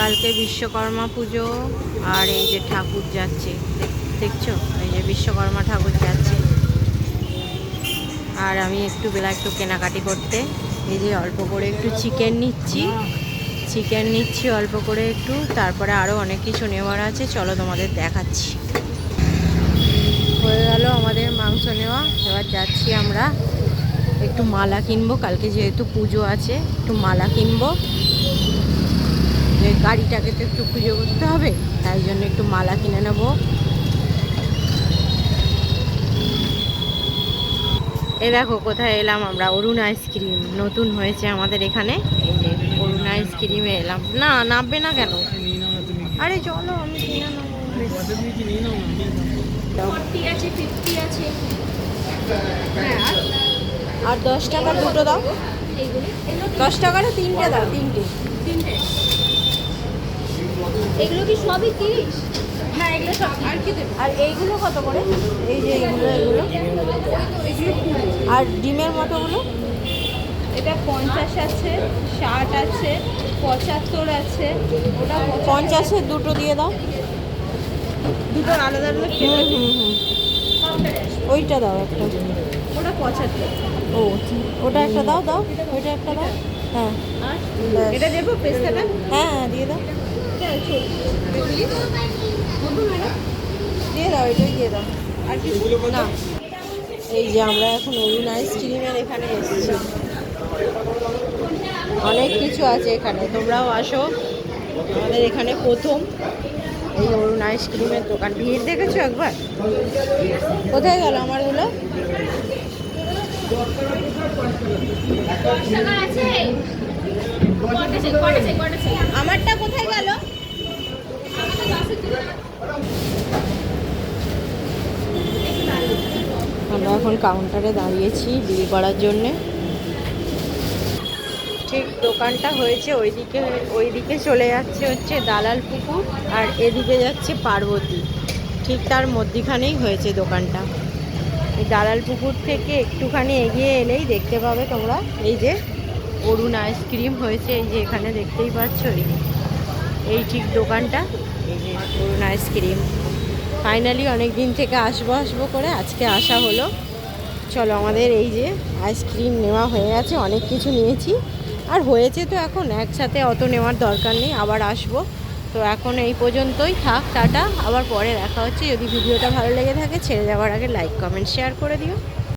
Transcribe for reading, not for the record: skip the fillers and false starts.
কালকে বিশ্বকর্মা পুজো। আর এই যে ঠাকুর যাচ্ছে, দেখছো? এই যে বিশ্বকর্মা ঠাকুর যাচ্ছে। আর আমি একটু একটু কেনাকাটি করতে, এই যে অল্প করে একটু চিকেন নিচ্ছি অল্প করে একটু। তারপরে আরও অনেক কিছু নেওয়ার আছে, চলো তোমাদের দেখাচ্ছি। হয়ে গেল আমাদের মাংস নেওয়া। এবার যাচ্ছি আমরা একটু মালা কিনবো, কালকে যেহেতু পুজো আছে একটু মালা কিনবো। গাড়িটাকে তো একটু পুজো করতে হবে, তাই জন্য একটু মালা কিনে নেবো। এই দেখো কোথায় এলাম আমরা, অরুণ আইসক্রিম নতুন হয়েছে আমাদের এখানে। এই যে অরুণ আইসক্রিমে এলাম। না, নামবে না কেন? আরে চলো, আমি কিনে নেবো। আর 10 টাকার দুটো দাও। 10 টাকার 3টে দাও, 3টে। এগুলো কি সবই 30? হ্যাঁ, এগুলো সব। আর কি দেবে? আর এইগুলো কত করে? এই যে এগুলো আর ডিমের মটোগুলো? এটা 50 আছে, 60 আছে, 75 আছে। ওটা 50-এর দুটো দিয়ে দাও। দুটো আলাদা আলাদা ওইটা দাও একটা। ওটা 75। ও, ওটা একটা দাও, ওইটা একটা দাও। হ্যাঁ, আর ব্যাস। এটা দেবো পেস্তাটা? হ্যাঁ দিয়ে দাও, দিয়ে দাও, এটাই দিয়ে দাও। আর কি না, এই যে আমরা এখন অরুণ আইসক্রিমের এখানে এসেছি। অনেক কিছু আছে এখানে, তোমরাও আসো। আমাদের এখানে প্রথম এই অরুণ আইসক্রিমের দোকান। ভিড় দেখেছো একবার? কোথায় গেল আমারগুলো? আমারটা কোথায় গেল? আমরা এখন কাউন্টারে দাঁড়িয়েছি বিল করার জন্যে। ঠিক দোকানটা হয়েছে ওইদিকে চলে যাচ্ছে হচ্ছে দালাল পুকুর, আর এদিকে যাচ্ছে পার্বতী। ঠিক তার মধ্যিখানেই হয়েছে দোকানটা। এই দালাল পুকুর থেকে একটুখানি এগিয়ে এলেই দেখতে পাবে তোমরা এই যে অরুণ আইসক্রিম হয়েছে। এই যে এখানে দেখতেই পাচ্ছ, এই ঠিক দোকানটা, এই যে অরুণ আইসক্রিম। ফাইনালি অনেক দিন থেকে আসবো করে আজকে আসা হলো। চলো, আমাদের এই যে আইসক্রিম নেওয়া হয়ে গেছে, অনেক কিছু নিয়েছি। আর হয়েছে তো, এখন একসাথে অত নেওয়ার দরকার নেই, আবার আসবো। তো এখন এই পর্যন্তই থাক, টাটা। আবার পরে দেখা হচ্ছে। যদি ভিডিওটা ভালো লেগে থাকে, ছেড়ে যাওয়ার আগে লাইক কমেন্ট শেয়ার করে দিও।